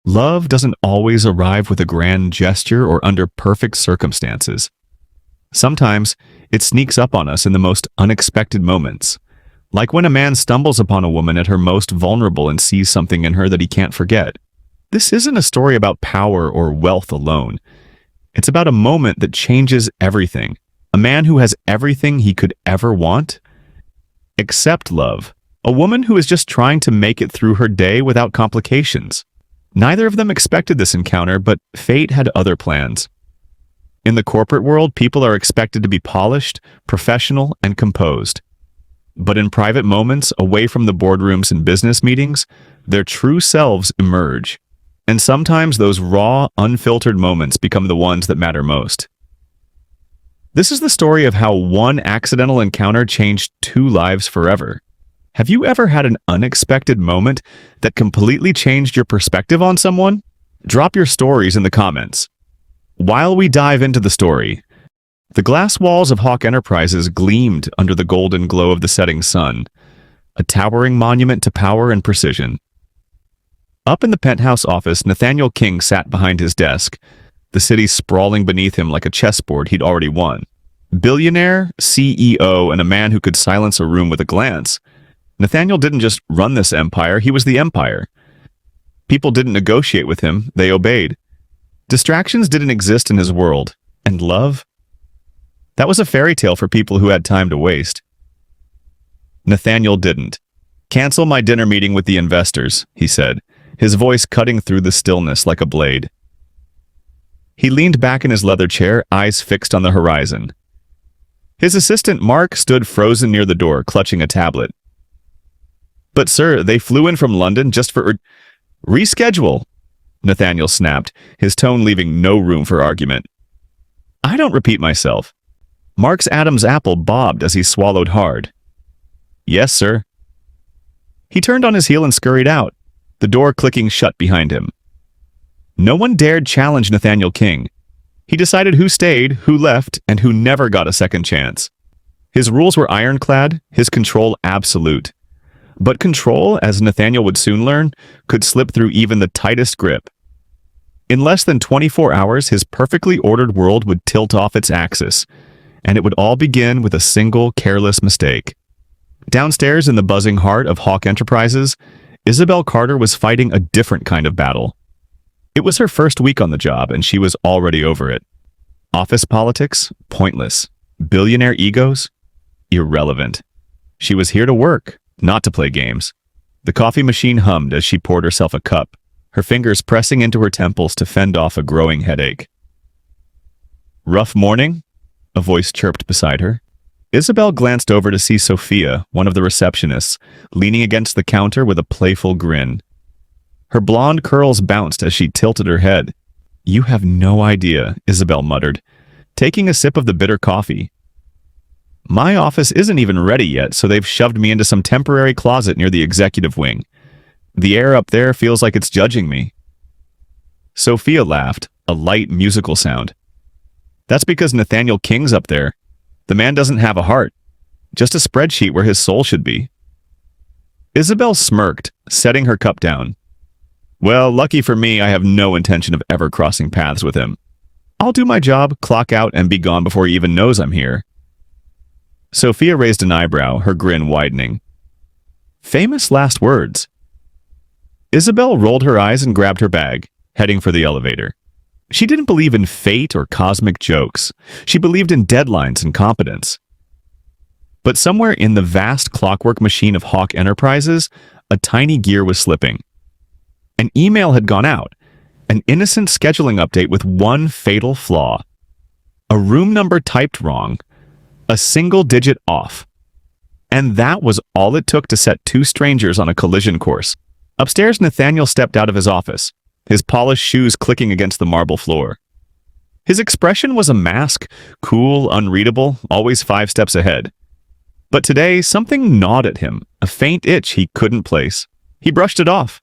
Love doesn't always arrive with a grand gesture or under perfect circumstances. Sometimes it sneaks up on us in the most unexpected moments, like when a man stumbles upon a woman at her most vulnerable and sees something in her that he can't forget. This isn't a story about power or wealth alone. It's about a moment that changes everything. A man who has everything he could ever want, except love. A woman who is just trying to make it through her day without complications. Neither of them expected this encounter, but fate had other plans. In the corporate world, people are expected to be polished, professional, and composed. But in private moments, away from the boardrooms and business meetings, their true selves emerge. And sometimes those raw, unfiltered moments become the ones that matter most. This is the story of how one accidental encounter changed two lives forever. Have you ever had an unexpected moment that completely changed your perspective on someone? Drop your stories in the comments. While we dive into the story, the glass walls of Hawk Enterprises gleamed under the golden glow of the setting sun, a towering monument to power and precision. Up in the penthouse office, Nathaniel King sat behind his desk, the city sprawling beneath him like a chessboard he'd already won. Billionaire, CEO, and a man who could silence a room with a glance. Nathaniel didn't just run this empire, he was the empire. People didn't negotiate with him, they obeyed. Distractions didn't exist in his world. And love? That was a fairy tale for people who had time to waste. Nathaniel didn't. "Cancel my dinner meeting with the investors," he said, his voice cutting through the stillness like a blade. He leaned back in his leather chair, eyes fixed on the horizon. His assistant, Mark, stood frozen near the door, clutching a tablet. "But sir, they flew in from London just for... Reschedule," Nathaniel snapped, his tone leaving no room for argument. "I don't repeat myself." Mark's Adam's apple bobbed as he swallowed hard. "Yes, sir." He turned on his heel and scurried out, the door clicking shut behind him. No one dared challenge Nathaniel King. He decided who stayed, who left, and who never got a second chance. His rules were ironclad, his control absolute. But control, as Nathaniel would soon learn, could slip through even the tightest grip. In less than 24 hours, his perfectly ordered world would tilt off its axis, and it would all begin with a single careless mistake. Downstairs in the buzzing heart of Hawk Enterprises, Isabel Carter was fighting a different kind of battle. It was her first week on the job, and she was already over it. Office politics? Pointless. Billionaire egos? Irrelevant. She was here to work, not to play games. The coffee machine hummed as she poured herself a cup, her fingers pressing into her temples to fend off a growing headache. "Rough morning?" a voice chirped beside her. Isabel glanced over to see Sophia, one of the receptionists, leaning against the counter with a playful grin. Her blonde curls bounced as she tilted her head. "You have no idea," Isabel muttered, taking a sip of the bitter coffee. "My office isn't even ready yet, so they've shoved me into some temporary closet near the executive wing. The air up there feels like it's judging me." Sophia laughed, a light musical sound. "That's because Nathaniel King's up there. The man doesn't have a heart, just a spreadsheet where his soul should be." Isabel smirked, setting her cup down. "Well, lucky for me, I have no intention of ever crossing paths with him. I'll do my job, clock out, and be gone before he even knows I'm here." Sophia raised an eyebrow, her grin widening. Famous last words. Isabel rolled her eyes and grabbed her bag, heading for the elevator. She didn't believe in fate or cosmic jokes. She believed in deadlines and competence. But somewhere in the vast clockwork machine of Hawk Enterprises, a tiny gear was slipping. An email had gone out, an innocent scheduling update with one fatal flaw. A room number typed wrong, a single digit off. And that was all it took to set two strangers on a collision course. Upstairs, Nathaniel stepped out of his office, his polished shoes clicking against the marble floor. His expression was a mask, cool, unreadable, always 5 steps ahead. But today, something gnawed at him, a faint itch he couldn't place. He brushed it off.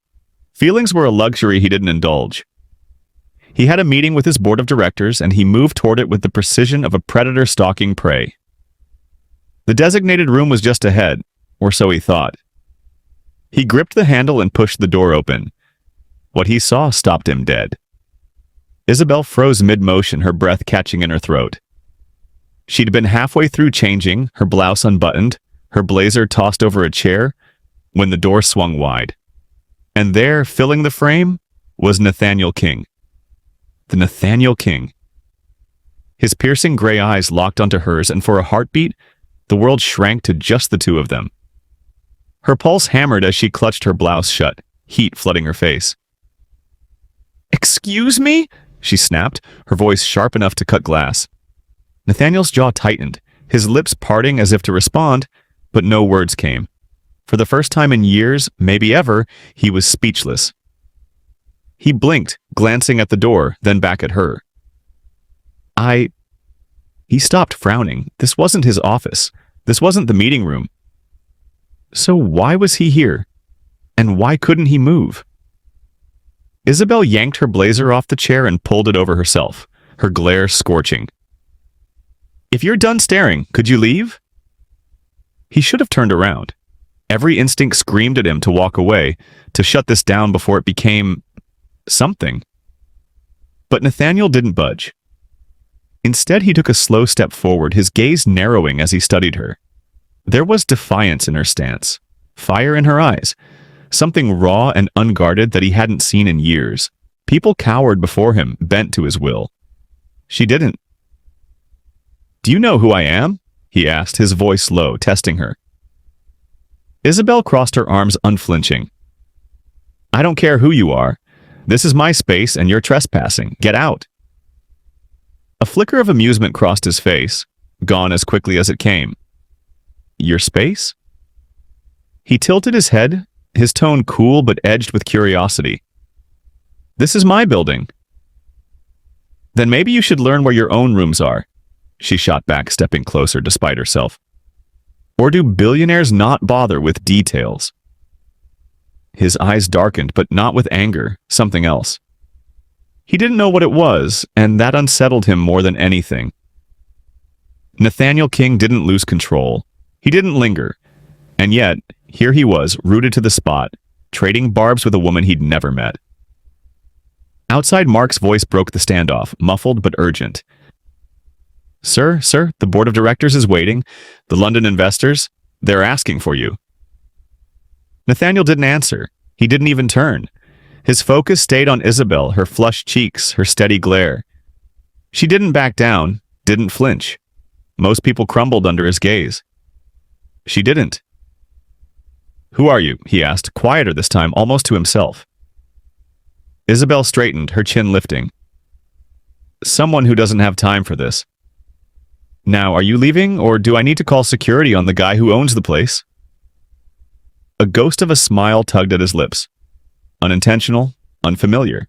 Feelings were a luxury he didn't indulge. He had a meeting with his board of directors, and he moved toward it with the precision of a predator stalking prey. The designated room was just ahead, or so he thought. He gripped the handle and pushed the door open. What he saw stopped him dead. Isabel froze mid-motion, her breath catching in her throat. She'd been halfway through changing, her blouse unbuttoned, her blazer tossed over a chair, when the door swung wide. And there, filling the frame, was Nathaniel King. The Nathaniel King. His piercing gray eyes locked onto hers, and for a heartbeat, the world shrank to just the two of them. Her pulse hammered as she clutched her blouse shut, heat flooding her face. "Excuse me?" she snapped, her voice sharp enough to cut glass. Nathaniel's jaw tightened, his lips parting as if to respond, but no words came. For the first time in years, maybe ever, he was speechless. He blinked, glancing at the door, then back at her. He stopped, frowning. This wasn't his office. This wasn't the meeting room. So why was he here? And why couldn't he move? Isabel yanked her blazer off the chair and pulled it over herself, her glare scorching. "If you're done staring, could you leave?" He should have turned around. Every instinct screamed at him to walk away, to shut this down before it became something. But Nathaniel didn't budge. Instead, he took a slow step forward, his gaze narrowing as he studied her. There was defiance in her stance, fire in her eyes, something raw and unguarded that he hadn't seen in years. People cowered before him, bent to his will. She didn't. "Do you know who I am?" he asked, his voice low, testing her. Isabel crossed her arms, unflinching. "I don't care who you are. This is my space and you're trespassing. Get out." A flicker of amusement crossed his face, gone as quickly as it came. "Your space?" He tilted his head, his tone cool but edged with curiosity. "This is my building." "Then maybe you should learn where your own rooms are," she shot back, stepping closer despite herself. "Or do billionaires not bother with details?" His eyes darkened, but not with anger, something else. He didn't know what it was, and that unsettled him more than anything. Nathaniel King didn't lose control. He didn't linger. And yet, here he was, rooted to the spot, trading barbs with a woman he'd never met. Outside, Mark's voice broke the standoff, muffled but urgent. Sir, the board of directors is waiting. The London investors, they're asking for you." Nathaniel didn't answer. He didn't even turn. His focus stayed on Isabel, her flushed cheeks, her steady glare. She didn't back down, didn't flinch. Most people crumbled under his gaze. She didn't. "Who are you?" he asked, quieter this time, almost to himself. Isabel straightened, her chin lifting. "Someone who doesn't have time for this." "Now, are you leaving, or do I need to call security on the guy who owns the place?" A ghost of a smile tugged at his lips. Unintentional, unfamiliar.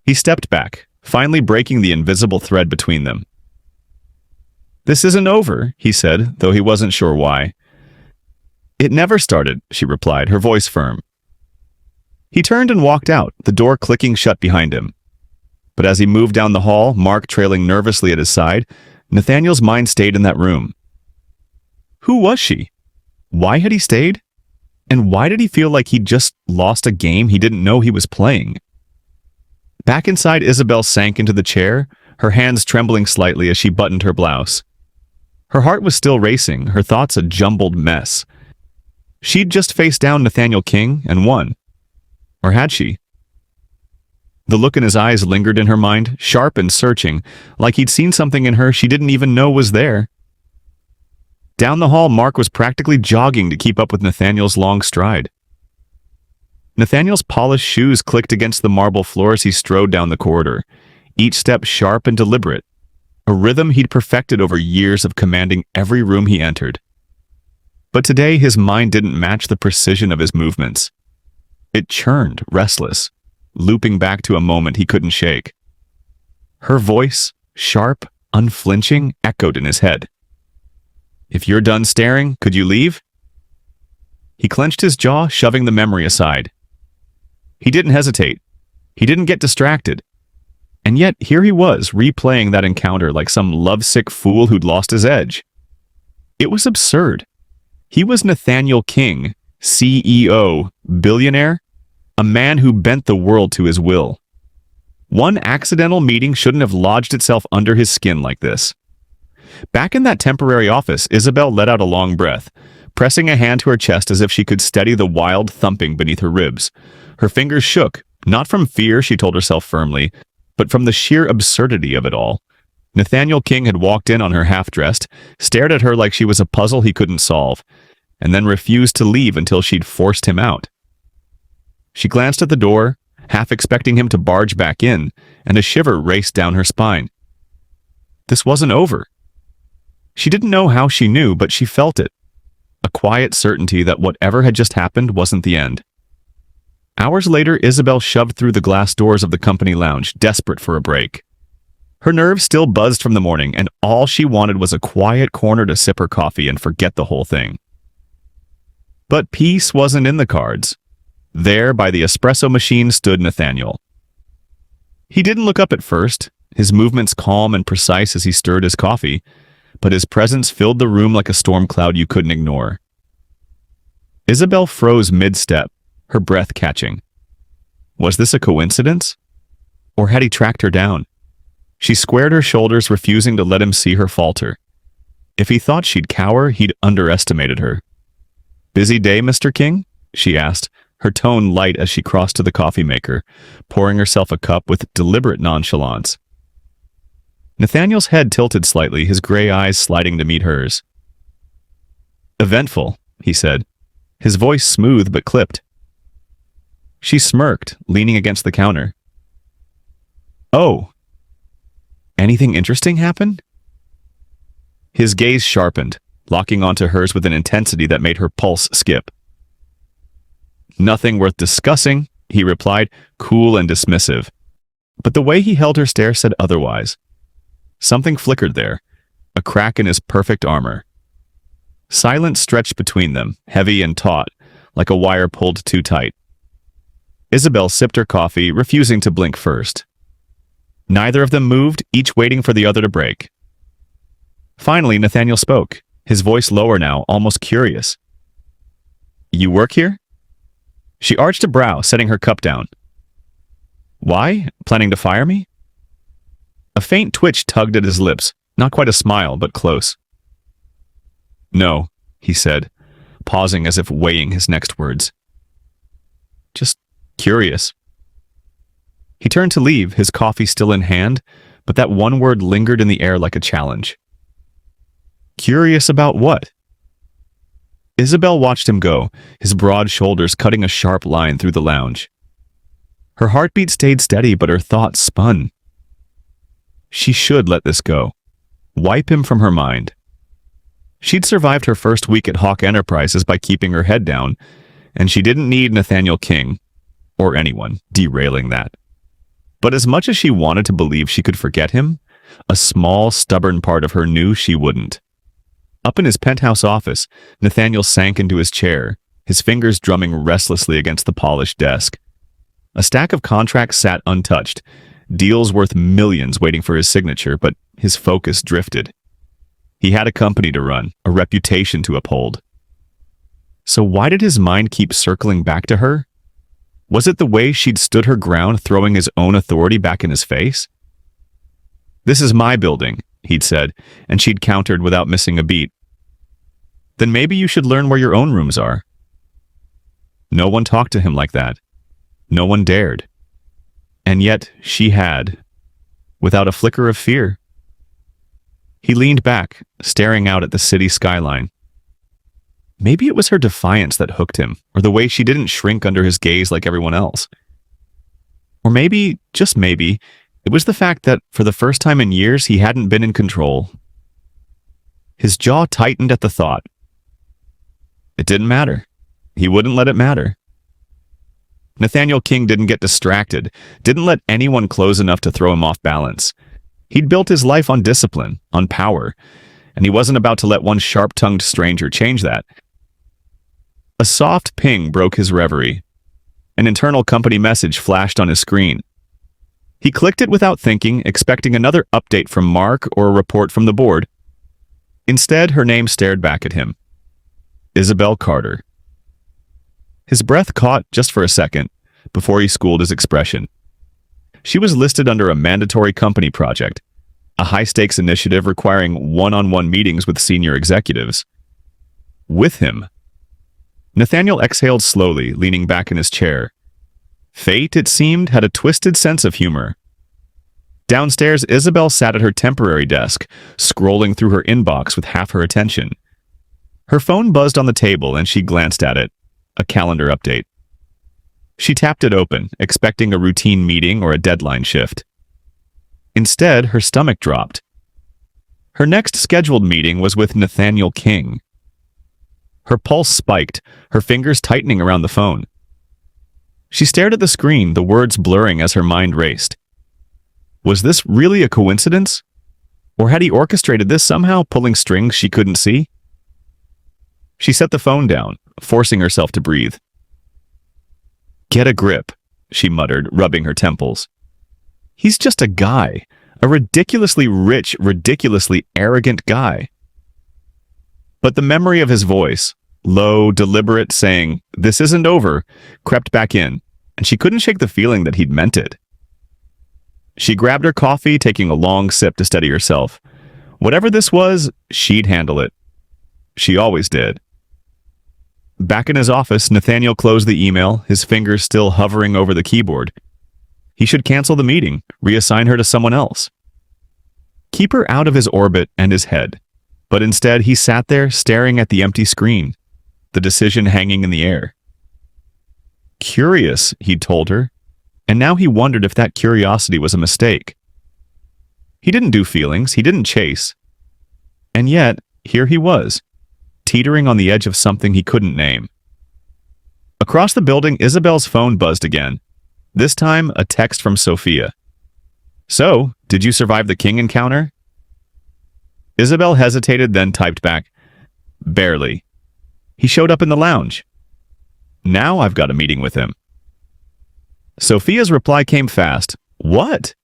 He stepped back, finally breaking the invisible thread between them. "This isn't over," he said, though he wasn't sure why. "It never started," she replied, her voice firm. He turned and walked out, the door clicking shut behind him. But as he moved down the hall, Mark trailing nervously at his side, Nathaniel's mind stayed in that room. Who was she? Why had he stayed? And why did he feel like he'd just lost a game he didn't know he was playing? Back inside, Isabel sank into the chair, her hands trembling slightly as she buttoned her blouse. Her heart was still racing, her thoughts a jumbled mess. She'd just faced down Nathaniel King and won. Or had she? The look in his eyes lingered in her mind, sharp and searching, like he'd seen something in her she didn't even know was there. Down the hall, Mark was practically jogging to keep up with Nathaniel's long stride. Nathaniel's polished shoes clicked against the marble floor as he strode down the corridor, each step sharp and deliberate, a rhythm he'd perfected over years of commanding every room he entered. But today, his mind didn't match the precision of his movements. It churned, restless, looping back to a moment he couldn't shake. Her voice, sharp, unflinching, echoed in his head. "If you're done staring, could you leave?" He clenched his jaw, shoving the memory aside. He didn't hesitate. He didn't get distracted. And yet, here he was, replaying that encounter like some lovesick fool who'd lost his edge. It was absurd. He was Nathaniel King, CEO, billionaire, a a man who bent the world to his will. One accidental meeting shouldn't have lodged itself under his skin like this. Back in that temporary office, Isabel let out a long breath, pressing a hand to her chest as if she could steady the wild thumping beneath her ribs. Her fingers shook, not from fear, she told herself firmly, but from the sheer absurdity of it all. Nathaniel King had walked in on her half-dressed, stared at her like she was a puzzle he couldn't solve, and then refused to leave until she'd forced him out. She glanced at the door, half expecting him to barge back in, and a shiver raced down her spine. This wasn't over. She didn't know how she knew, but she felt it. A quiet certainty that whatever had just happened wasn't the end. Hours later, Isabel shoved through the glass doors of the company lounge, desperate for a break. Her nerves still buzzed from the morning, and all she wanted was a quiet corner to sip her coffee and forget the whole thing. But peace wasn't in the cards. There, by the espresso machine, stood Nathaniel. He didn't look up at first, his movements calm and precise as he stirred his coffee, but his presence filled the room like a storm cloud you couldn't ignore. Isabel froze mid-step, her breath catching. Was this a coincidence? Or had he tracked her down? She squared her shoulders, refusing to let him see her falter. If he thought she'd cower, he'd underestimated her. "Busy day, Mr. King?" she asked, her tone light as she crossed to the coffee maker, pouring herself a cup with deliberate nonchalance. Nathaniel's head tilted slightly, his gray eyes sliding to meet hers. "Eventful," he said, his voice smooth but clipped. She smirked, leaning against the counter. "Oh. Anything interesting happen?" His gaze sharpened, locking onto hers with an intensity that made her pulse skip. "Nothing worth discussing," he replied, cool and dismissive. But the way he held her stare said otherwise. Something flickered there, a crack in his perfect armor. Silence stretched between them, heavy and taut, like a wire pulled too tight. Isabel sipped her coffee, refusing to blink first. Neither of them moved, each waiting for the other to break. Finally, Nathaniel spoke, his voice lower now, almost curious. "You work here?" She arched a brow, setting her cup down. "Why? Planning to fire me?" A faint twitch tugged at his lips, not quite a smile, but close. "No," he said, pausing as if weighing his next words. "Just curious." He turned to leave, his coffee still in hand, but that one word lingered in the air like a challenge. Curious about what? Isabel watched him go, his broad shoulders cutting a sharp line through the lounge. Her heartbeat stayed steady, but her thoughts spun. She should let this go. Wipe him from her mind. She'd survived her first week at Hawk Enterprises by keeping her head down, and she didn't need Nathaniel King, or anyone, derailing that. But as much as she wanted to believe she could forget him, a small, stubborn part of her knew she wouldn't. Up in his penthouse office, Nathaniel sank into his chair, his fingers drumming restlessly against the polished desk. A stack of contracts sat untouched, deals worth millions waiting for his signature, but his focus drifted. He had a company to run, a reputation to uphold. So why did his mind keep circling back to her? Was it the way she'd stood her ground, throwing his own authority back in his face? "This is my building," he'd said, and she'd countered without missing a beat. "Then maybe you should learn where your own rooms are." No one talked to him like that. No one dared. And yet she had, without a flicker of fear. He leaned back, staring out at the city skyline. Maybe it was her defiance that hooked him, or the way she didn't shrink under his gaze like everyone else. Or maybe, just maybe, it was the fact that, for the first time in years, he hadn't been in control. His jaw tightened at the thought. It didn't matter. He wouldn't let it matter. Nathaniel King didn't get distracted, didn't let anyone close enough to throw him off balance. He'd built his life on discipline, on power, and he wasn't about to let one sharp-tongued stranger change that. A soft ping broke his reverie. An internal company message flashed on his screen. He clicked it without thinking, expecting another update from Mark or a report from the board. Instead, her name stared back at him. Isabel Carter. His breath caught just for a second, before he schooled his expression. She was listed under a mandatory company project, a high-stakes initiative requiring one-on-one meetings with senior executives. With him. Nathaniel exhaled slowly, leaning back in his chair. Fate, it seemed, had a twisted sense of humor. Downstairs, Isabel sat at her temporary desk, scrolling through her inbox with half her attention. Her phone buzzed on the table and she glanced at it. A calendar update. She tapped it open, expecting a routine meeting or a deadline shift. Instead, her stomach dropped. Her next scheduled meeting was with Nathaniel King. Her pulse spiked, her fingers tightening around the phone. She stared at the screen, the words blurring as her mind raced. Was this really a coincidence? Or had he orchestrated this somehow, pulling strings she couldn't see? She set the phone down, forcing herself to breathe. Get a grip, she muttered, rubbing her temples. He's just a guy, a ridiculously rich, ridiculously arrogant guy. But the memory of his voice, low, deliberate, saying, "This isn't over," crept back in, and she couldn't shake the feeling that he'd meant it. She grabbed her coffee, taking a long sip to steady herself. Whatever this was, she'd handle it. She always did. Back in his office, Nathaniel closed the email, his fingers still hovering over the keyboard. He should cancel the meeting, reassign her to someone else. Keep her out of his orbit and his head. But instead, he sat there staring at the empty screen, the decision hanging in the air. Curious, he'd told her, and now he wondered if that curiosity was a mistake. He didn't do feelings, he didn't chase. And yet, here he was, teetering on the edge of something he couldn't name. Across the building, Isabel's phone buzzed again. This time, a text from Sophia. "So, did you survive the King encounter?" Isabel hesitated, then typed back, "Barely. He showed up in the lounge. Now I've got a meeting with him." Sophia's reply came fast. "What?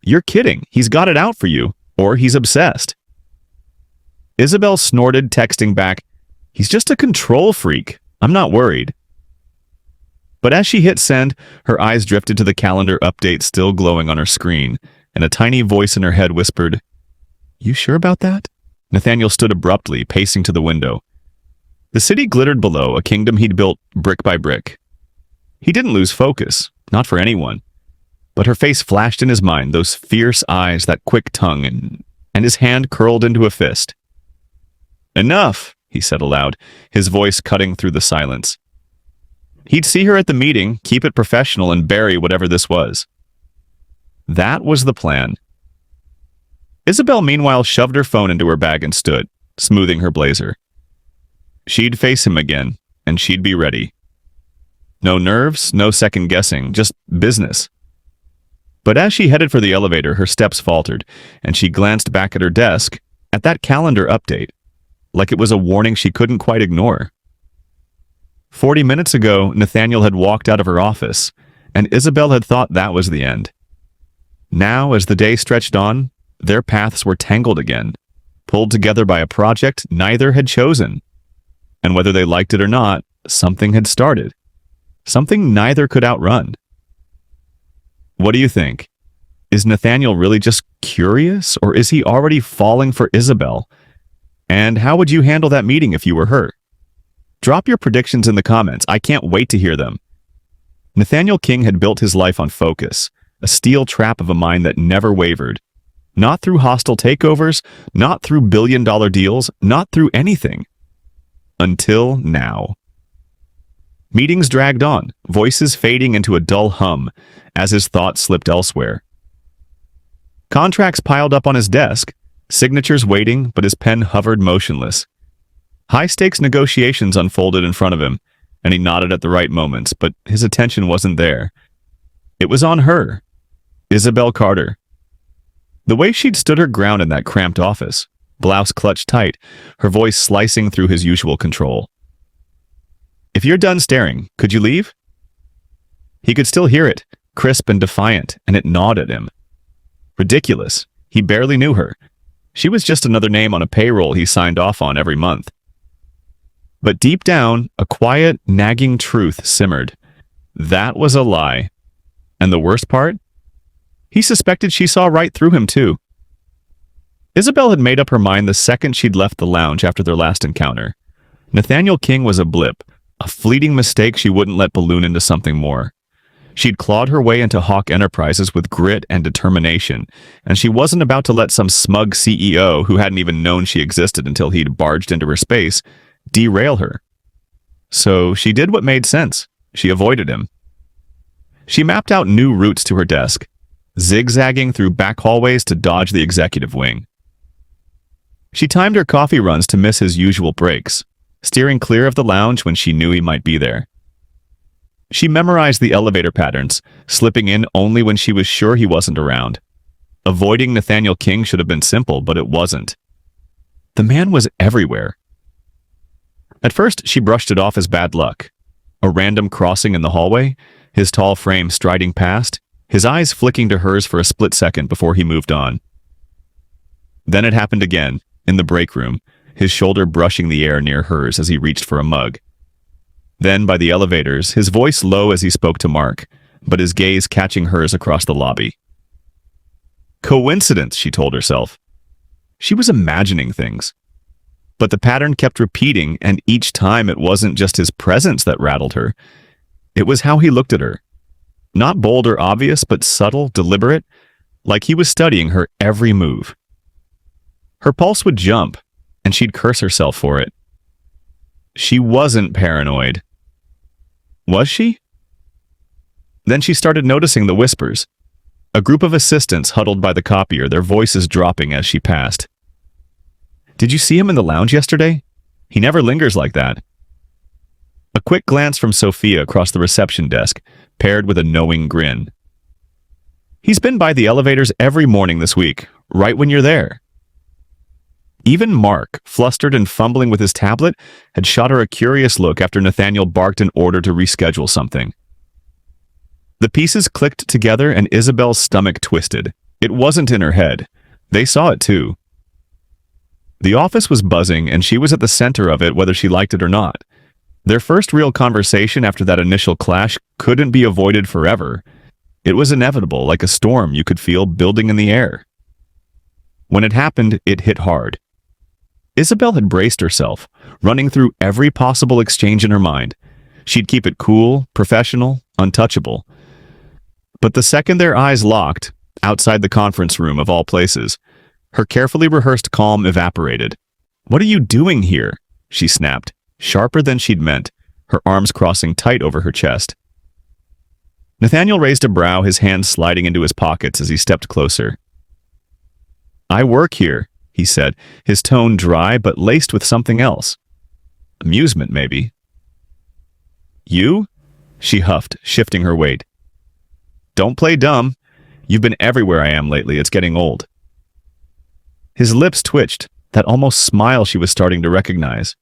You're kidding. He's got it out for you, or he's obsessed." Isabel snorted, texting back, "He's just a control freak. I'm not worried." But as she hit send, her eyes drifted to the calendar update still glowing on her screen, and a tiny voice in her head whispered, "You sure about that?" Nathaniel stood abruptly, pacing to the window. The city glittered below, a kingdom he'd built brick by brick. He didn't lose focus, not for anyone. But her face flashed in his mind, those fierce eyes, that quick tongue, and his hand curled into a fist. "Enough," he said aloud, his voice cutting through the silence. He'd see her at the meeting, keep it professional, and bury whatever this was. That was the plan. Isabel, meanwhile, shoved her phone into her bag and stood, smoothing her blazer. She'd face him again, and she'd be ready. No nerves, no second-guessing, just business. But as she headed for the elevator, her steps faltered, and she glanced back at her desk, at that calendar update, like it was a warning she couldn't quite ignore. 40 minutes ago, Nathaniel had walked out of her office, and Isabel had thought that was the end. Now, as the day stretched on, their paths were tangled again, pulled together by a project neither had chosen. And whether they liked it or not, something had started. Something neither could outrun. What do you think? Is Nathaniel really just curious, or is he already falling for Isabel? And how would you handle that meeting if you were her? Drop your predictions in the comments. I can't wait to hear them. Nathaniel King had built his life on focus, a steel trap of a mind that never wavered. Not through hostile takeovers, not through billion-dollar deals, not through anything. Until now. Meetings dragged on, voices fading into a dull hum as his thoughts slipped elsewhere. Contracts piled up on his desk, signatures waiting, but his pen hovered motionless. High-stakes negotiations unfolded in front of him, and he nodded at the right moments, but his attention wasn't there. It was on her, Isabel Carter. The way she'd stood her ground in that cramped office, blouse clutched tight, her voice slicing through his usual control. "If you're done staring, could you leave?" He could still hear it, crisp and defiant, and it gnawed at him. Ridiculous. He barely knew her. She was just another name on a payroll he signed off on every month. But deep down, a quiet, nagging truth simmered. That was a lie. And the worst part? He suspected she saw right through him, too. Isabel had made up her mind the second she'd left the lounge after their last encounter. Nathaniel King was a blip, a fleeting mistake she wouldn't let balloon into something more. She'd clawed her way into Hawk Enterprises with grit and determination, and she wasn't about to let some smug CEO who hadn't even known she existed until he'd barged into her space derail her. So she did what made sense. She avoided him. She mapped out new routes to her desk, zigzagging through back hallways to dodge the executive wing. She timed her coffee runs to miss his usual breaks, steering clear of the lounge when she knew he might be there. She memorized the elevator patterns, slipping in only when she was sure he wasn't around. Avoiding Nathaniel King should have been simple, but it wasn't. The man was everywhere. At first, she brushed it off as bad luck. A random crossing in the hallway, his tall frame striding past, his eyes flicking to hers for a split second before he moved on. Then it happened again, in the break room, his shoulder brushing the air near hers as he reached for a mug. Then, by the elevators, his voice low as he spoke to Mark, but his gaze catching hers across the lobby. Coincidence, she told herself. She was imagining things. But the pattern kept repeating, and each time it wasn't just his presence that rattled her. It was how he looked at her. Not bold or obvious, but subtle, deliberate, like he was studying her every move. Her pulse would jump, and she'd curse herself for it. She wasn't paranoid. Was she? Then she started noticing the whispers. A group of assistants huddled by the copier, their voices dropping as she passed. Did you see him in the lounge yesterday? He never lingers like that. A quick glance from Sophia across the reception desk, paired with a knowing grin. He's been by the elevators every morning this week, right when you're there. Even Mark, flustered and fumbling with his tablet, had shot her a curious look after Nathaniel barked an order to reschedule something. The pieces clicked together and Isabel's stomach twisted. It wasn't in her head. They saw it too. The office was buzzing and she was at the center of it whether she liked it or not. Their first real conversation after that initial clash couldn't be avoided forever. It was inevitable, like a storm you could feel building in the air. When it happened, it hit hard. Isabel had braced herself, running through every possible exchange in her mind. She'd keep it cool, professional, untouchable. But the second their eyes locked, outside the conference room of all places, her carefully rehearsed calm evaporated. "What are you doing here?" she snapped, sharper than she'd meant, her arms crossing tight over her chest. Nathaniel raised a brow, his hands sliding into his pockets as he stepped closer. "I work here," he said, his tone dry but laced with something else. Amusement, maybe. "You?" she huffed, shifting her weight. "Don't play dumb. You've been everywhere I am lately. It's getting old." His lips twitched, that almost smile she was starting to recognize.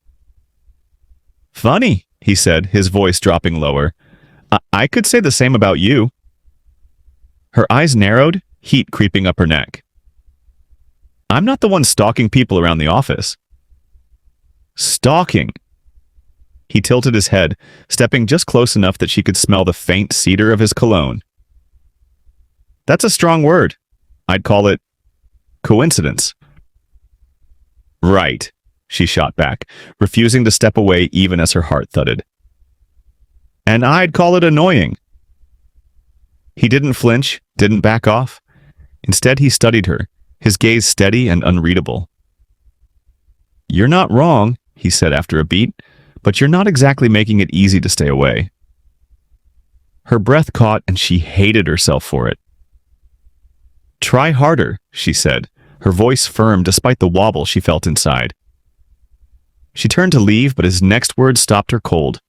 "Funny," he said, his voice dropping lower. I could say the same about you." Her eyes narrowed, heat creeping up her neck. "I'm not the one stalking people around the office." "Stalking?" He tilted his head, stepping just close enough that she could smell the faint cedar of his cologne. "That's a strong word. I'd call it coincidence." "Right," she shot back, refusing to step away even as her heart thudded. "And I'd call it annoying." He didn't flinch, didn't back off. Instead, he studied her, his gaze steady and unreadable. "You're not wrong," he said after a beat, "but you're not exactly making it easy to stay away." Her breath caught and she hated herself for it. "Try harder," she said, her voice firm despite the wobble she felt inside. She turned to leave, but his next words stopped her cold.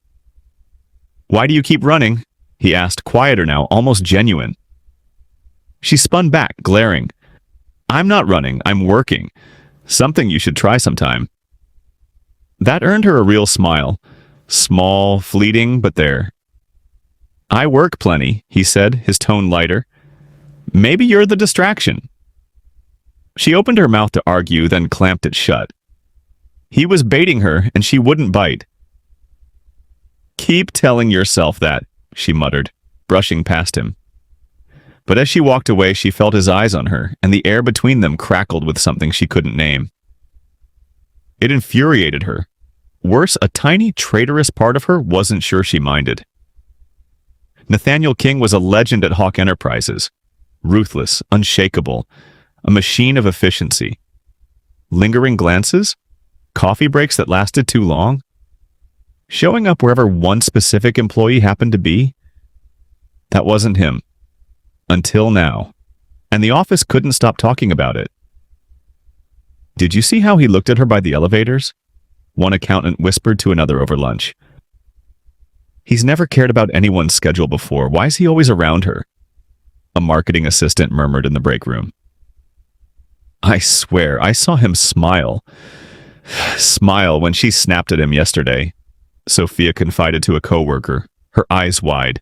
"Why do you keep running?" he asked, quieter now, almost genuine. She spun back, glaring. "I'm not running, I'm working. Something you should try sometime." That earned her a real smile. Small, fleeting, but there. "I work plenty," he said, his tone lighter. "Maybe you're the distraction." She opened her mouth to argue, then clamped it shut. He was baiting her, and she wouldn't bite. "Keep telling yourself that," she muttered, brushing past him. But as she walked away, she felt his eyes on her, and the air between them crackled with something she couldn't name. It infuriated her. Worse, a tiny, traitorous part of her wasn't sure she minded. Nathaniel King was a legend at Hawk Enterprises. Ruthless, unshakable, a machine of efficiency. Lingering glances? Coffee breaks that lasted too long? Showing up wherever one specific employee happened to be? That wasn't him. Until now. And the office couldn't stop talking about it. Did you see how he looked at her by the elevators? One accountant whispered to another over lunch. He's never cared about anyone's schedule before. Why is he always around her? A marketing assistant murmured in the break room. I swear, I saw him smile. Smile when she snapped at him yesterday, Sophia confided to a coworker, her eyes wide.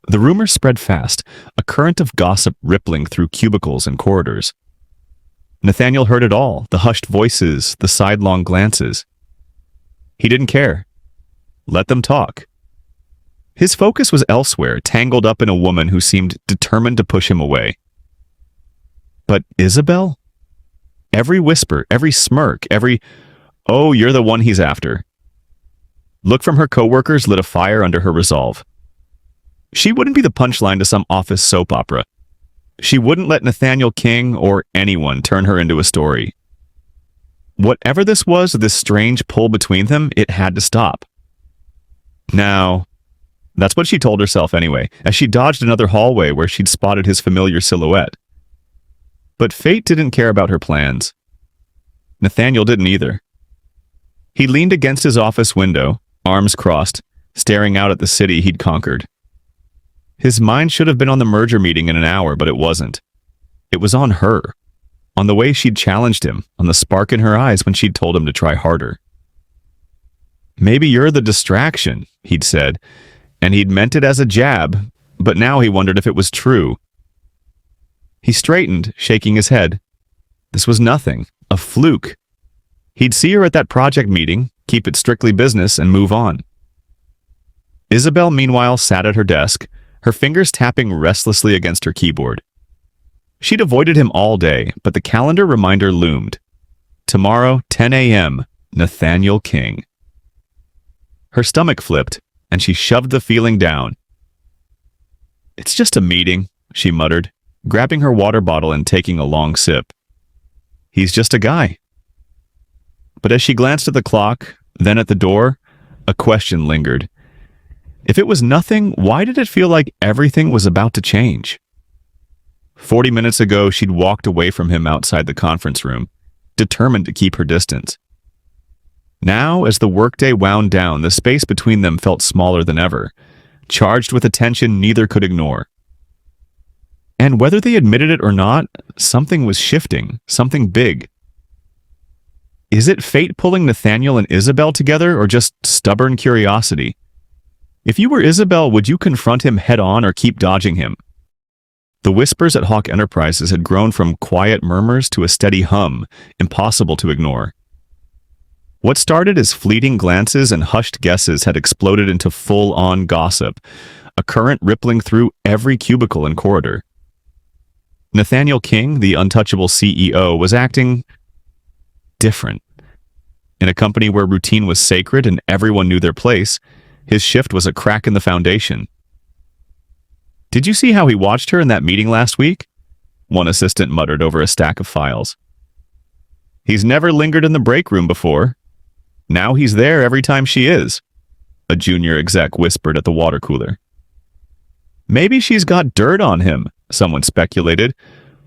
The rumor spread fast, a current of gossip rippling through cubicles and corridors. Nathaniel heard it all, the hushed voices, the sidelong glances. He didn't care. Let them talk. His focus was elsewhere, tangled up in a woman who seemed determined to push him away. But Isabel? Every whisper, every smirk, every, "Oh, you're the one he's after." Look from her coworkers lit a fire under her resolve. She wouldn't be the punchline to some office soap opera. She wouldn't let Nathaniel King or anyone turn her into a story. Whatever this was, this strange pull between them, it had to stop. Now, that's what she told herself anyway, as she dodged another hallway where she'd spotted his familiar silhouette. But fate didn't care about her plans. Nathaniel didn't either. He leaned against his office window, arms crossed, staring out at the city he'd conquered. His mind should have been on the merger meeting in an hour, but it wasn't. It was on her, on the way she'd challenged him, on the spark in her eyes when she'd told him to try harder. Maybe you're the distraction, he'd said, and he'd meant it as a jab, but now he wondered if it was true. He straightened, shaking his head. This was nothing, a fluke. He'd see her at that project meeting, keep it strictly business, and move on. Isabel, meanwhile, sat at her desk, her fingers tapping restlessly against her keyboard. She'd avoided him all day, but the calendar reminder loomed. Tomorrow, 10 a.m., Nathaniel King. Her stomach flipped, and she shoved the feeling down. It's just a meeting, she muttered, grabbing her water bottle and taking a long sip. He's just a guy. But as she glanced at the clock, then at the door, a question lingered. If it was nothing, why did it feel like everything was about to change? 40 minutes ago, she'd walked away from him outside the conference room, determined to keep her distance. Now, as the workday wound down, the space between them felt smaller than ever, charged with a tension neither could ignore. And whether they admitted it or not, something was shifting, something big. Is it fate pulling Nathaniel and Isabel together, or just stubborn curiosity? If you were Isabel, would you confront him head-on or keep dodging him? The whispers at Hawk Enterprises had grown from quiet murmurs to a steady hum, impossible to ignore. What started as fleeting glances and hushed guesses had exploded into full-on gossip, a current rippling through every cubicle and corridor. Nathaniel King, the untouchable CEO, was acting different. In a company where routine was sacred and everyone knew their place, his shift was a crack in the foundation. Did you see how he watched her in that meeting last week? One assistant muttered over a stack of files. He's never lingered in the break room before. Now he's there every time she is, a junior exec whispered at the water cooler. Maybe she's got dirt on him, someone speculated,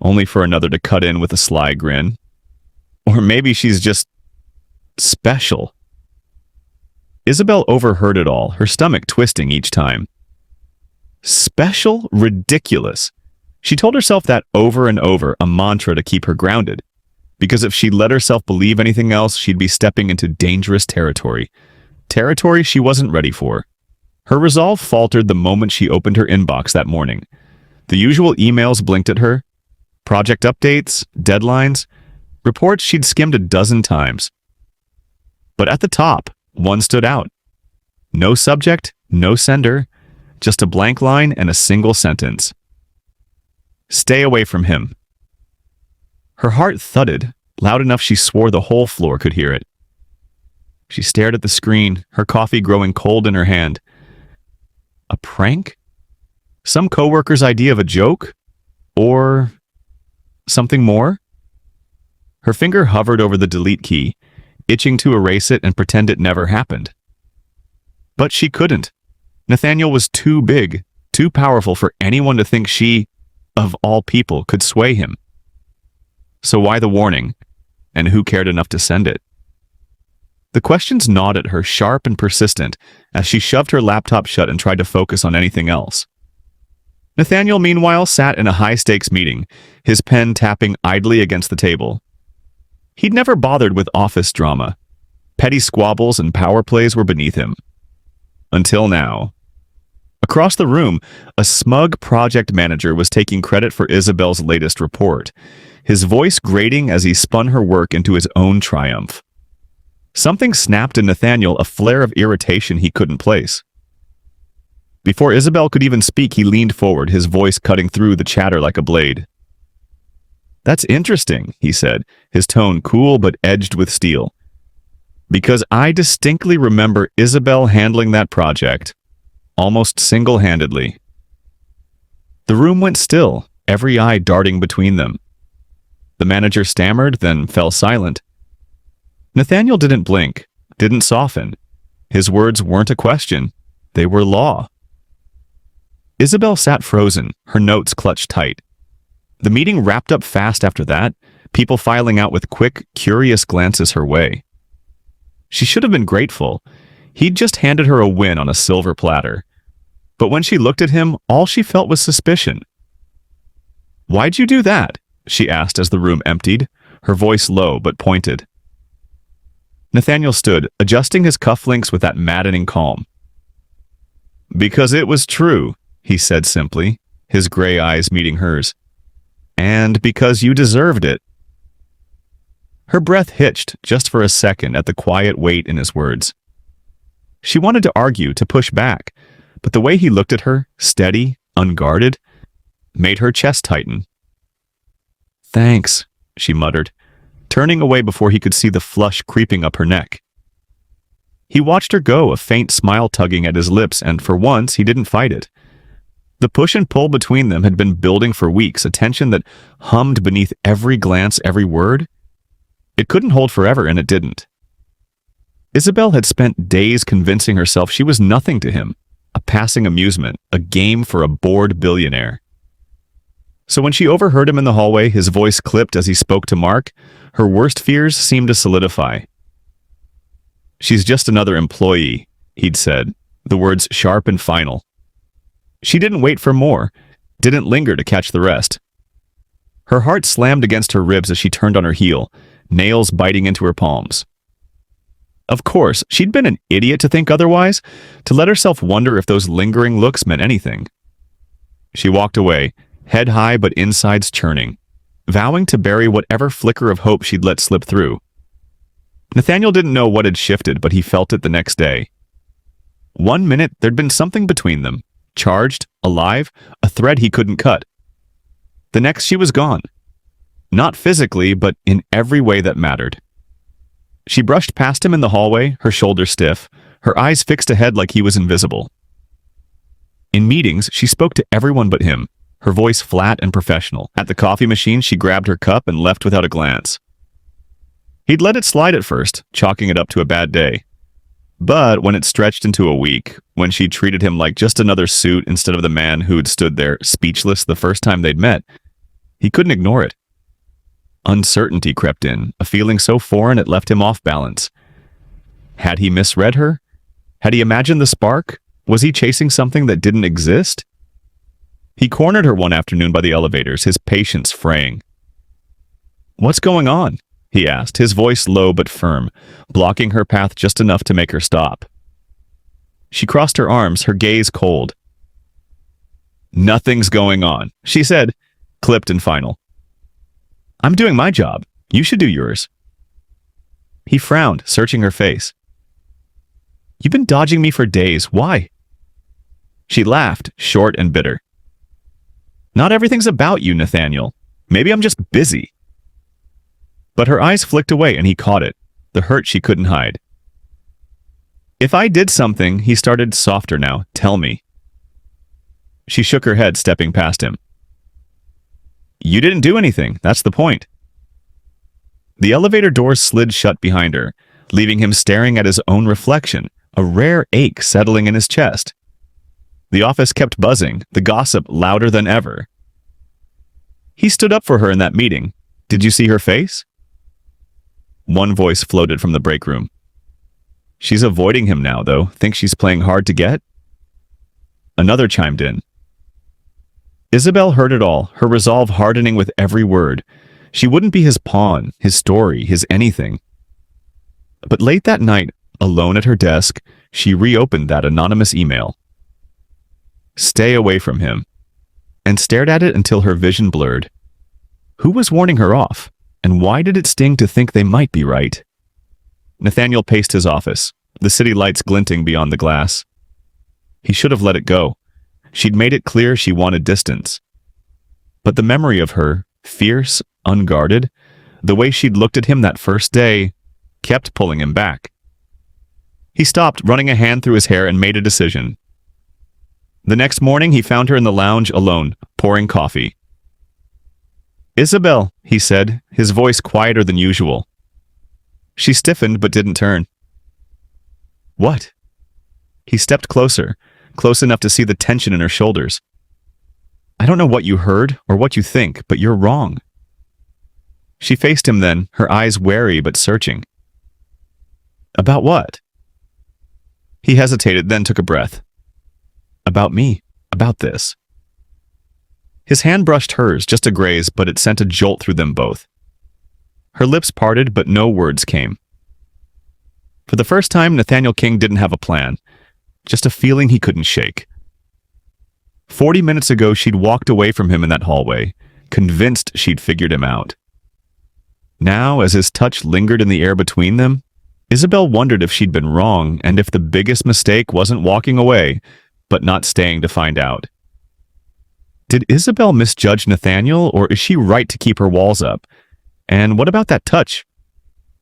only for another to cut in with a sly grin. Or maybe she's just special. Isabel overheard it all, her stomach twisting each time. Special? Ridiculous. She told herself that over and over, a mantra to keep her grounded. Because if she let herself believe anything else, she'd be stepping into dangerous territory. Territory she wasn't ready for. Her resolve faltered the moment she opened her inbox that morning. The usual emails blinked at her. Project updates, deadlines, reports she'd skimmed a dozen times. But at the top, one stood out. No subject, no sender, just a blank line and a single sentence. Stay away from him. Her heart thudded, loud enough she swore the whole floor could hear it. She stared at the screen, her coffee growing cold in her hand. A prank? Some coworker's idea of a joke? Or something more? Her finger hovered over the delete key, itching to erase it and pretend it never happened. But she couldn't. Nathaniel was too big, too powerful for anyone to think she, of all people, could sway him. So why the warning? And who cared enough to send it? The questions gnawed at her, sharp and persistent, as she shoved her laptop shut and tried to focus on anything else. Nathaniel, meanwhile, sat in a high-stakes meeting, his pen tapping idly against the table. He'd never bothered with office drama. Petty squabbles and power plays were beneath him. Until now. Across the room, a smug project manager was taking credit for Isabel's latest report, his voice grating as he spun her work into his own triumph. Something snapped in Nathaniel, a flare of irritation he couldn't place. Before Isabel could even speak, he leaned forward, his voice cutting through the chatter like a blade. That's interesting, he said, his tone cool but edged with steel. Because I distinctly remember Isabel handling that project, almost single-handedly. The room went still, every eye darting between them. The manager stammered, then fell silent. Nathaniel didn't blink, didn't soften. His words weren't a question, they were law. Isabel sat frozen, her notes clutched tight. The meeting wrapped up fast after that, people filing out with quick, curious glances her way. She should have been grateful. He'd just handed her a win on a silver platter. But when she looked at him, all she felt was suspicion. "Why'd you do that?" she asked as the room emptied, her voice low but pointed. Nathaniel stood, adjusting his cufflinks with that maddening calm. "Because it was true," he said simply, his gray eyes meeting hers. "And because you deserved it." Her breath hitched just for a second at the quiet weight in his words. She wanted to argue, to push back, but the way he looked at her, steady, unguarded, made her chest tighten. "Thanks," she muttered, turning away before he could see the flush creeping up her neck. He watched her go, a faint smile tugging at his lips, and for once he didn't fight it. The push and pull between them had been building for weeks, a tension that hummed beneath every glance, every word. It couldn't hold forever, and it didn't. Isabel had spent days convincing herself she was nothing to him, a passing amusement, a game for a bored billionaire. So when she overheard him in the hallway, his voice clipped as he spoke to Mark, her worst fears seemed to solidify. "She's just another employee," he'd said, the words sharp and final. She didn't wait for more, didn't linger to catch the rest. Her heart slammed against her ribs as she turned on her heel, nails biting into her palms. Of course, she'd been an idiot to think otherwise, to let herself wonder if those lingering looks meant anything. She walked away, head high but insides churning, vowing to bury whatever flicker of hope she'd let slip through. Nathaniel didn't know what had shifted, but he felt it the next day. 1 minute, there'd been something between them, charged, alive, a thread he couldn't cut. The next, she was gone. Not physically, but in every way that mattered. She brushed past him in the hallway, her shoulders stiff, her eyes fixed ahead like he was invisible. In meetings, she spoke to everyone but him, her voice flat and professional. At the coffee machine, she grabbed her cup and left without a glance. He'd let it slide at first, chalking it up to a bad day. But when it stretched into a week, when she treated him like just another suit instead of the man who'd stood there speechless the first time they'd met, he couldn't ignore it. Uncertainty crept in, a feeling so foreign it left him off balance. Had he misread her? Had he imagined the spark? Was he chasing something that didn't exist? He cornered her one afternoon by the elevators, his patience fraying. "What's going on?" he asked, his voice low but firm, blocking her path just enough to make her stop. She crossed her arms, her gaze cold. "Nothing's going on," she said, clipped and final. "I'm doing my job. You should do yours." He frowned, searching her face. "You've been dodging me for days. Why?" She laughed, short and bitter. Not everything's about you, Nathaniel. Maybe I'm just busy. But her eyes flicked away and he caught it, the hurt she couldn't hide. If I did something, he started softer now, tell me. She shook her head, stepping past him. You didn't do anything, that's the point. The elevator doors slid shut behind her, leaving him staring at his own reflection, a rare ache settling in his chest. The office kept buzzing, the gossip louder than ever. He stood up for her in that meeting. Did you see her face? One voice floated from the break room. She's avoiding him now, though. Think she's playing hard to get? Another chimed in. Isabel heard it all, her resolve hardening with every word. She wouldn't be his pawn, his story, his anything. But late that night, alone at her desk, she reopened that anonymous email. Stay away from him, and stared at it until her vision blurred. Who was warning her off, and why did it sting to think they might be right? Nathaniel paced his office, the city lights glinting beyond the glass. He should have let it go. She'd made it clear she wanted distance. But the memory of her, fierce, unguarded, the way she'd looked at him that first day, kept pulling him back. He stopped, running a hand through his hair, and made a decision. The next morning, he found her in the lounge alone, pouring coffee. Isabel, he said, his voice quieter than usual. She stiffened but didn't turn. What? He stepped closer, close enough to see the tension in her shoulders. I don't know what you heard or what you think, but you're wrong. She faced him then, her eyes wary but searching. About what? He hesitated, then took a breath. About me, about this. His hand brushed hers, just a graze, but it sent a jolt through them both. Her lips parted, but no words came. For the first time, Nathaniel King didn't have a plan, just a feeling he couldn't shake. 40 minutes ago, she'd walked away from him in that hallway, convinced she'd figured him out. Now, as his touch lingered in the air between them, Isabel wondered if she'd been wrong and if the biggest mistake wasn't walking away, but not staying to find out. Did Isabel misjudge Nathaniel, or is she right to keep her walls up? And what about that touch?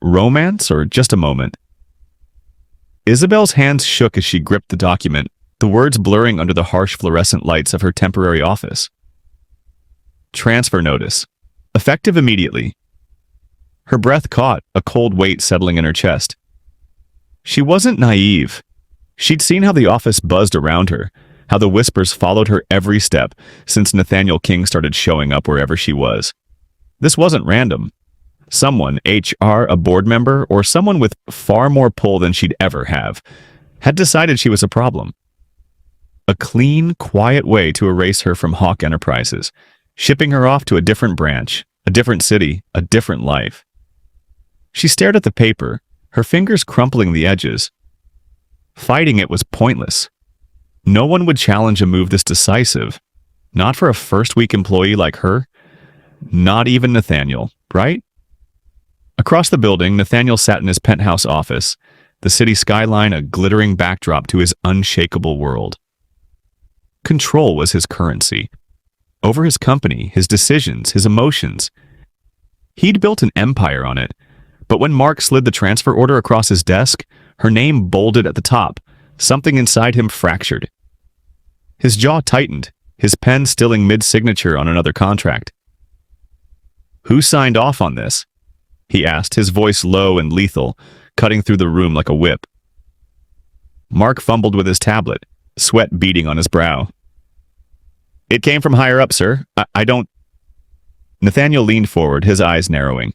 Romance, or just a moment? Isabel's hands shook as she gripped the document, the words blurring under the harsh fluorescent lights of her temporary office. Transfer notice. Effective immediately. Her breath caught, a cold weight settling in her chest. She wasn't naive. She'd seen how the office buzzed around her, how the whispers followed her every step since Nathaniel King started showing up wherever she was. This wasn't random. Someone, HR, a board member, or someone with far more pull than she'd ever have, had decided she was a problem. A clean, quiet way to erase her from Hawk Enterprises, shipping her off to a different branch, a different city, a different life. She stared at the paper, her fingers crumpling the edges. Fighting it was pointless. No one would challenge a move this decisive. Not for a first-week employee like her. Not even Nathaniel, right? Across the building, Nathaniel sat in his penthouse office, the city skyline a glittering backdrop to his unshakable world. Control was his currency. Over his company, his decisions, his emotions. He'd built an empire on it, but when Mark slid the transfer order across his desk, her name bolded at the top, something inside him fractured. His jaw tightened, his pen stilling mid-signature on another contract. Who signed off on this? He asked, his voice low and lethal, cutting through the room like a whip. Mark fumbled with his tablet, sweat beading on his brow. It came from higher up, sir. I don't... Nathaniel leaned forward, his eyes narrowing.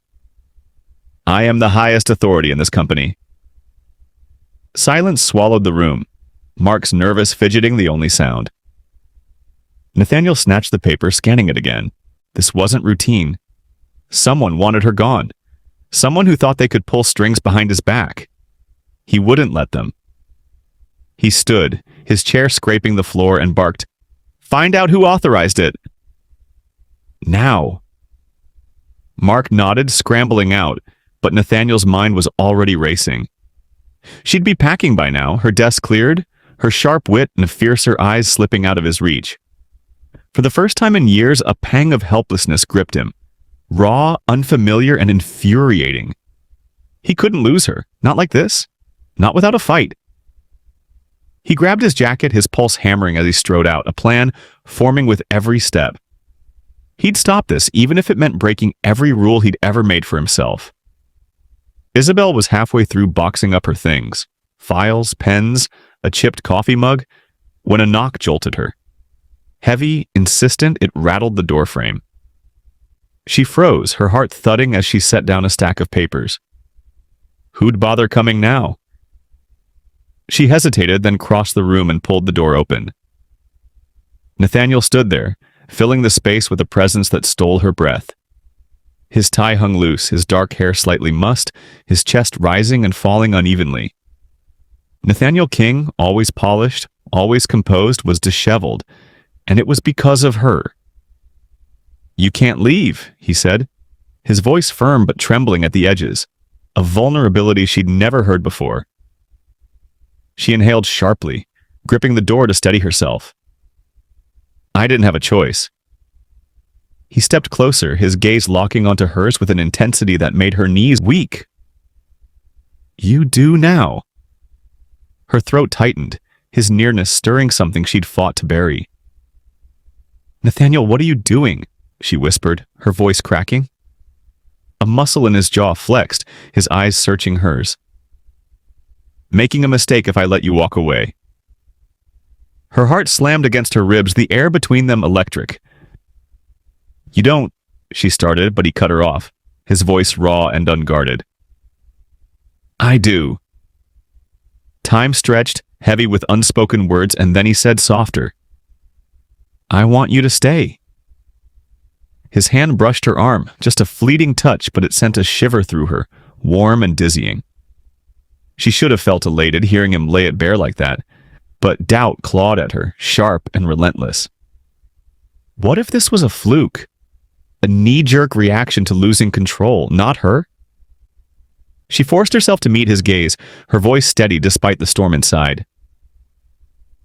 I am the highest authority in this company. Silence swallowed the room, Mark's nervous fidgeting the only sound. Nathaniel snatched the paper, scanning it again. This wasn't routine. Someone wanted her gone. Someone who thought they could pull strings behind his back. He wouldn't let them. He stood, his chair scraping the floor, and barked, "Find out who authorized it!" Now. Mark nodded, scrambling out, but Nathaniel's mind was already racing. She'd be packing by now, her desk cleared, her sharp wit and fiercer eyes slipping out of his reach. For the first time in years, a pang of helplessness gripped him. Raw, unfamiliar, and infuriating. He couldn't lose her. Not like this. Not without a fight. He grabbed his jacket, his pulse hammering as he strode out, a plan forming with every step. He'd stop this, even if it meant breaking every rule he'd ever made for himself. Isabel was halfway through boxing up her things. Files, pens, a chipped coffee mug, when a knock jolted her. Heavy, insistent, it rattled the doorframe. She froze, her heart thudding as she set down a stack of papers. Who'd bother coming now? She hesitated, then crossed the room and pulled the door open. Nathaniel stood there, filling the space with a presence that stole her breath. His tie hung loose, his dark hair slightly mussed, his chest rising and falling unevenly. Nathaniel King, always polished, always composed, was disheveled, and it was because of her. "You can't leave," he said, his voice firm but trembling at the edges, a vulnerability she'd never heard before. She inhaled sharply, gripping the door to steady herself. "I didn't have a choice." He stepped closer, his gaze locking onto hers with an intensity that made her knees weak. "You do now." Her throat tightened, his nearness stirring something she'd fought to bury. "Nathaniel, what are you doing?" she whispered, her voice cracking. A muscle in his jaw flexed, his eyes searching hers. "Making a mistake if I let you walk away." Her heart slammed against her ribs, the air between them electric. "You don't," she started, but he cut her off, his voice raw and unguarded. "I do." Time stretched, heavy with unspoken words, and then he said softer, "I want you to stay." His hand brushed her arm, just a fleeting touch, but it sent a shiver through her, warm and dizzying. She should have felt elated hearing him lay it bare like that, but doubt clawed at her, sharp and relentless. What if this was a fluke? A knee-jerk reaction to losing control, not her? She forced herself to meet his gaze, her voice steady despite the storm inside.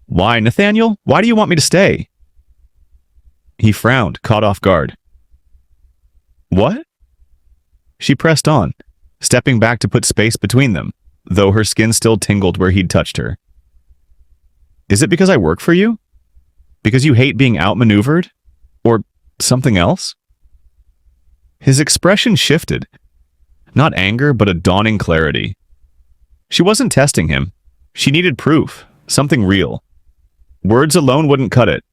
"Why, Nathaniel? Why do you want me to stay?" He frowned, caught off guard. "What?" She pressed on, stepping back to put space between them, though her skin still tingled where he'd touched her. "Is it because I work for you? Because you hate being outmaneuvered? Or something else?" His expression shifted. Not anger, but a dawning clarity. She wasn't testing him. She needed proof, something real. Words alone wouldn't cut it.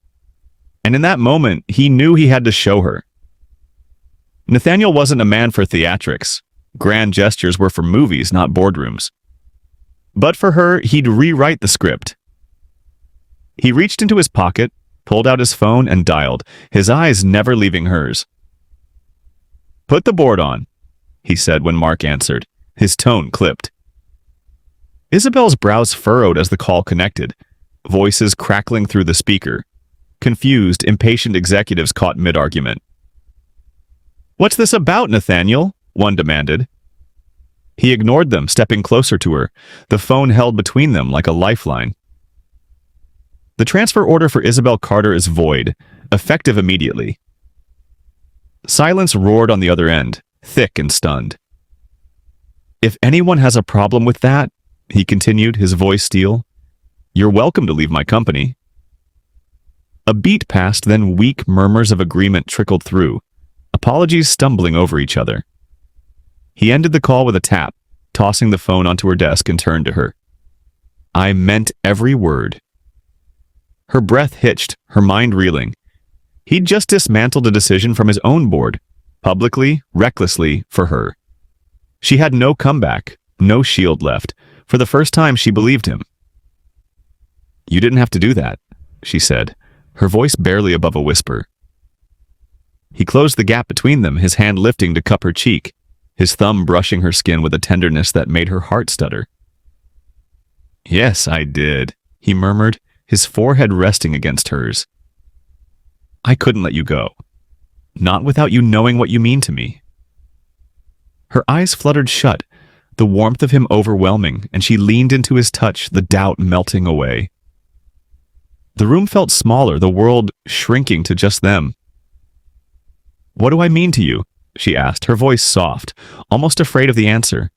And in that moment, he knew he had to show her. Nathaniel wasn't a man for theatrics. Grand gestures were for movies, not boardrooms. But for her, he'd rewrite the script. He reached into his pocket, pulled out his phone, and dialed, his eyes never leaving hers. "Put the board on," he said when Mark answered, his tone clipped. Isabel's brows furrowed as the call connected, voices crackling through the speaker. Confused, impatient executives caught mid-argument. "What's this about, Nathaniel?" one demanded. He ignored them, stepping closer to her, the phone held between them like a lifeline. "The transfer order for Isabel Carter is void, effective immediately." Silence roared on the other end, thick and stunned. "If anyone has a problem with that," he continued, his voice steel, "you're welcome to leave my company." A beat passed, then weak murmurs of agreement trickled through, apologies stumbling over each other. He ended the call with a tap, tossing the phone onto her desk and turned to her. "I meant every word." Her breath hitched, her mind reeling. He'd just dismantled a decision from his own board, publicly, recklessly, for her. She had no comeback, no shield left. For the first time, she believed him. "You didn't have to do that," she said, her voice barely above a whisper. He closed the gap between them, his hand lifting to cup her cheek, his thumb brushing her skin with a tenderness that made her heart stutter. "Yes, I did," he murmured, his forehead resting against hers. "I couldn't let you go. Not without you knowing what you mean to me." Her eyes fluttered shut, the warmth of him overwhelming, and she leaned into his touch, the doubt melting away. The room felt smaller, the world shrinking to just them. "What do I mean to you?" she asked, her voice soft, almost afraid of the answer.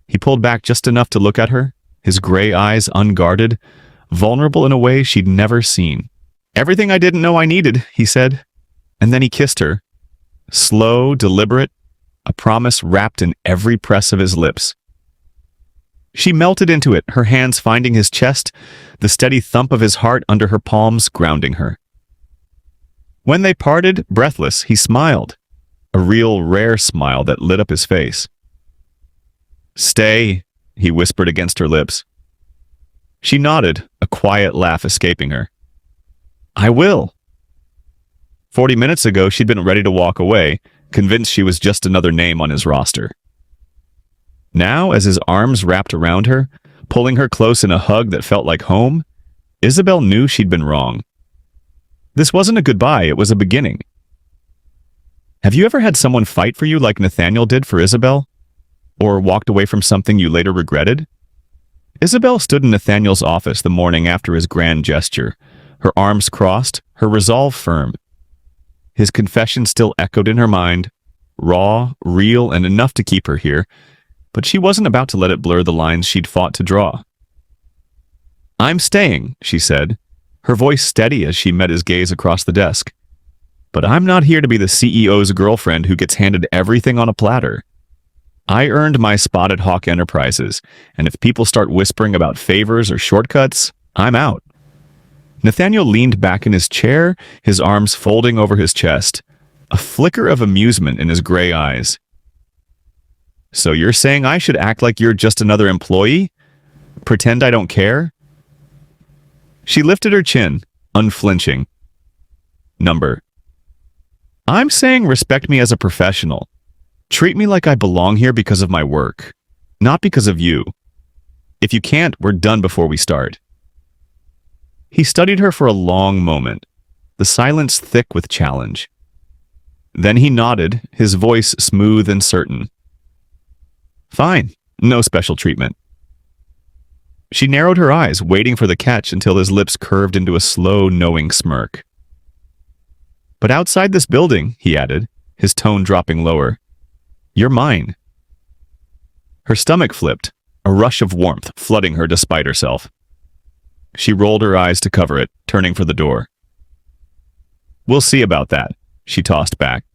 He pulled back just enough to look at her, his gray eyes unguarded, vulnerable in a way she'd never seen. "Everything I didn't know I needed," he said. And then he kissed her. Slow, deliberate, a promise wrapped in every press of his lips. She melted into it, her hands finding his chest, the steady thump of his heart under her palms grounding her. When they parted, breathless, he smiled, a real, rare smile that lit up his face. "Stay," he whispered against her lips. She nodded, a quiet laugh escaping her. "I will." 40 minutes ago, she'd been ready to walk away, convinced she was just another name on his roster. Now, as his arms wrapped around her, pulling her close in a hug that felt like home, Isabel knew she'd been wrong. This wasn't a goodbye, it was a beginning. Have you ever had someone fight for you like Nathaniel did for Isabel? Or walked away from something you later regretted? Isabel stood in Nathaniel's office the morning after his grand gesture, her arms crossed, her resolve firm. His confession still echoed in her mind, raw, real, and enough to keep her here, but she wasn't about to let it blur the lines she'd fought to draw. "I'm staying," she said, her voice steady as she met his gaze across the desk. "But I'm not here to be the CEO's girlfriend who gets handed everything on a platter. I earned my spot at Hawk Enterprises, and if people start whispering about favors or shortcuts, I'm out." Nathaniel leaned back in his chair, his arms folding over his chest, a flicker of amusement in his gray eyes. "So you're saying I should act like you're just another employee? Pretend I don't care?" She lifted her chin, unflinching. "I'm saying respect me as a professional. Treat me like I belong here because of my work, not because of you. If you can't, we're done before we start." He studied her for a long moment, the silence thick with challenge. Then he nodded, his voice smooth and certain. "Fine, no special treatment." She narrowed her eyes, waiting for the catch until his lips curved into a slow, knowing smirk. "But outside this building," he added, his tone dropping lower, "you're mine." Her stomach flipped, a rush of warmth flooding her despite herself. She rolled her eyes to cover it, turning for the door. "We'll see about that," she tossed back.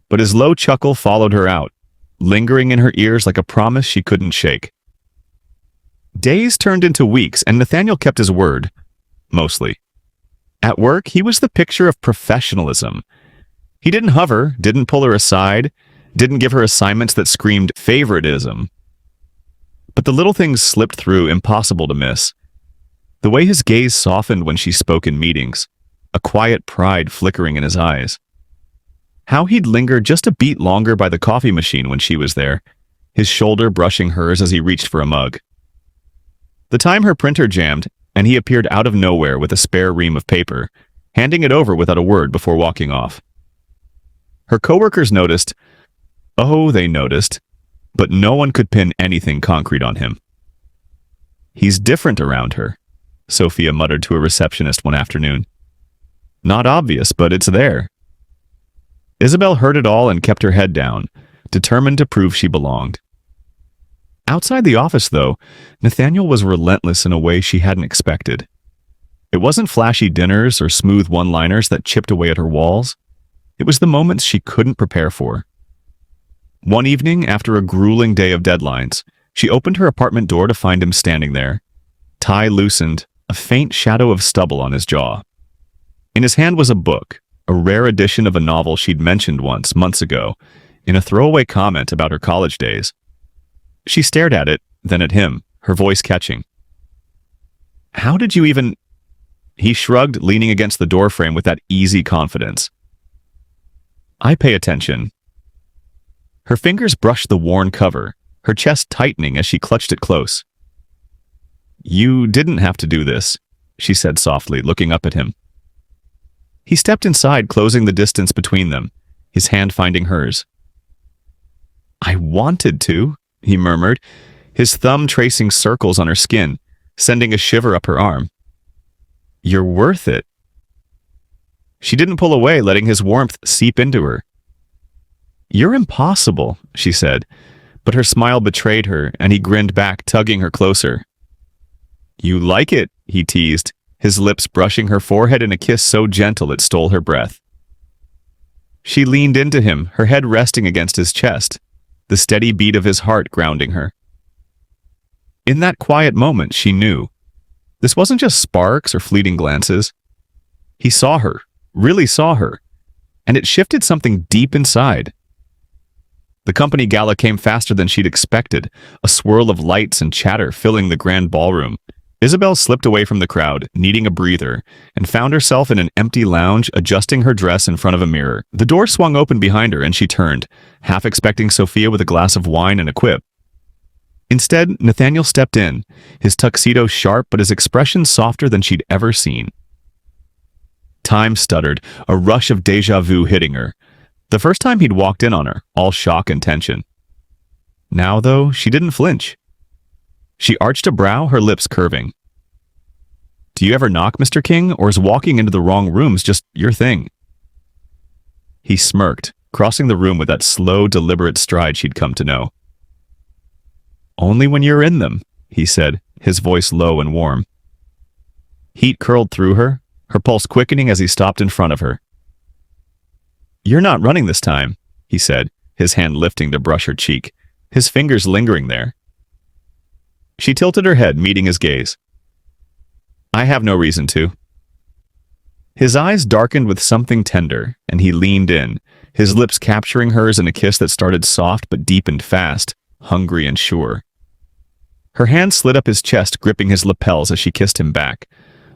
But his low chuckle followed her out, lingering in her ears like a promise she couldn't shake. Days turned into weeks, and Nathaniel kept his word. Mostly. At work, he was the picture of professionalism. He didn't hover, didn't pull her aside, didn't give her assignments that screamed favoritism. But the little things slipped through, impossible to miss. The way his gaze softened when she spoke in meetings, a quiet pride flickering in his eyes. How he'd linger just a beat longer by the coffee machine when she was there, his shoulder brushing hers as he reached for a mug. The time her printer jammed, and he appeared out of nowhere with a spare ream of paper, handing it over without a word before walking off. Her coworkers noticed. Oh, they noticed, but no one could pin anything concrete on him. "He's different around her," Sophia muttered to a receptionist one afternoon. "Not obvious, but it's there." Isabel heard it all and kept her head down, determined to prove she belonged. Outside the office, though, Nathaniel was relentless in a way she hadn't expected. It wasn't flashy dinners or smooth one-liners that chipped away at her walls. It was the moments she couldn't prepare for. One evening, after a grueling day of deadlines, she opened her apartment door to find him standing there, tie loosened, a faint shadow of stubble on his jaw. In his hand was a book, a rare edition of a novel she'd mentioned once, months ago, in a throwaway comment about her college days. She stared at it, then at him, her voice catching. "How did you even—" He shrugged, leaning against the doorframe with that easy confidence. "I pay attention." Her fingers brushed the worn cover, her chest tightening as she clutched it close. "You didn't have to do this," she said softly, looking up at him. He stepped inside, closing the distance between them, his hand finding hers. "I wanted to," he murmured, his thumb tracing circles on her skin, sending a shiver up her arm. You're worth it. She didn't pull away, letting his warmth seep into her. You're impossible, she said, but her smile betrayed her, and he grinned back, tugging her closer. You like it, he teased, his lips brushing her forehead in a kiss so gentle it stole her breath. She leaned into him, her head resting against his chest, the steady beat of his heart grounding her. In that quiet moment, she knew. This wasn't just sparks or fleeting glances. He saw her, really saw her, and it shifted something deep inside. The company gala came faster than she'd expected, a swirl of lights and chatter filling the grand ballroom. Isabel slipped away from the crowd, needing a breather, and found herself in an empty lounge, adjusting her dress in front of a mirror. The door swung open behind her, and she turned, half expecting Sophia with a glass of wine and a quip. Instead, Nathaniel stepped in, his tuxedo sharp but his expression softer than she'd ever seen. Time stuttered, a rush of déjà vu hitting her. The first time he'd walked in on her, all shock and tension. Now, though, she didn't flinch. She arched a brow, her lips curving. Do you ever knock, Mr. King, or is walking into the wrong rooms just your thing? He smirked, crossing the room with that slow, deliberate stride she'd come to know. Only when you're in them, he said, his voice low and warm. Heat curled through her, her pulse quickening as he stopped in front of her. You're not running this time, he said, his hand lifting to brush her cheek, his fingers lingering there. She tilted her head, meeting his gaze. I have no reason to. His eyes darkened with something tender, and he leaned in, his lips capturing hers in a kiss that started soft but deepened fast, hungry and sure. Her hand slid up his chest, gripping his lapels as she kissed him back,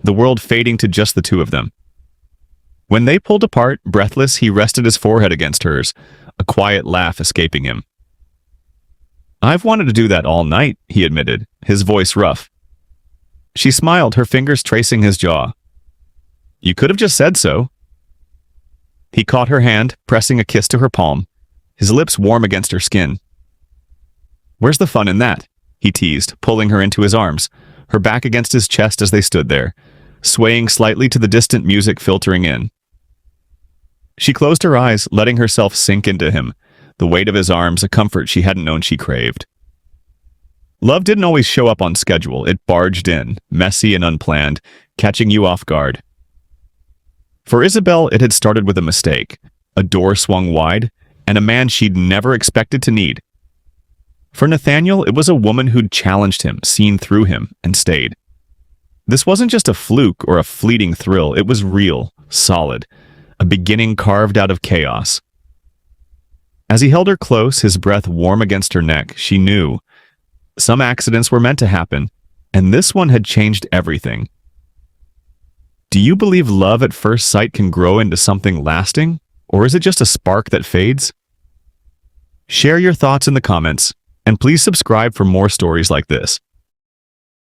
the world fading to just the two of them. When they pulled apart, breathless, he rested his forehead against hers, a quiet laugh escaping him. I've wanted to do that all night, he admitted, his voice rough. She smiled, her fingers tracing his jaw. You could have just said so. He caught her hand, pressing a kiss to her palm, his lips warm against her skin. Where's the fun in that? He teased, pulling her into his arms, her back against his chest as they stood there, swaying slightly to the distant music filtering in. She closed her eyes, letting herself sink into him, the weight of his arms a comfort she hadn't known she craved. Love didn't always show up on schedule. It barged in, messy and unplanned, catching you off guard. For Isabel, it had started with a mistake, a door swung wide, and a man she'd never expected to need. For Nathaniel, it was a woman who'd challenged him, seen through him, and stayed. This wasn't just a fluke or a fleeting thrill, it was real, solid, a beginning carved out of chaos. As he held her close, his breath warm against her neck, she knew. Some accidents were meant to happen, and this one had changed everything. Do you believe love at first sight can grow into something lasting, or is it just a spark that fades? Share your thoughts in the comments, and please subscribe for more stories like this.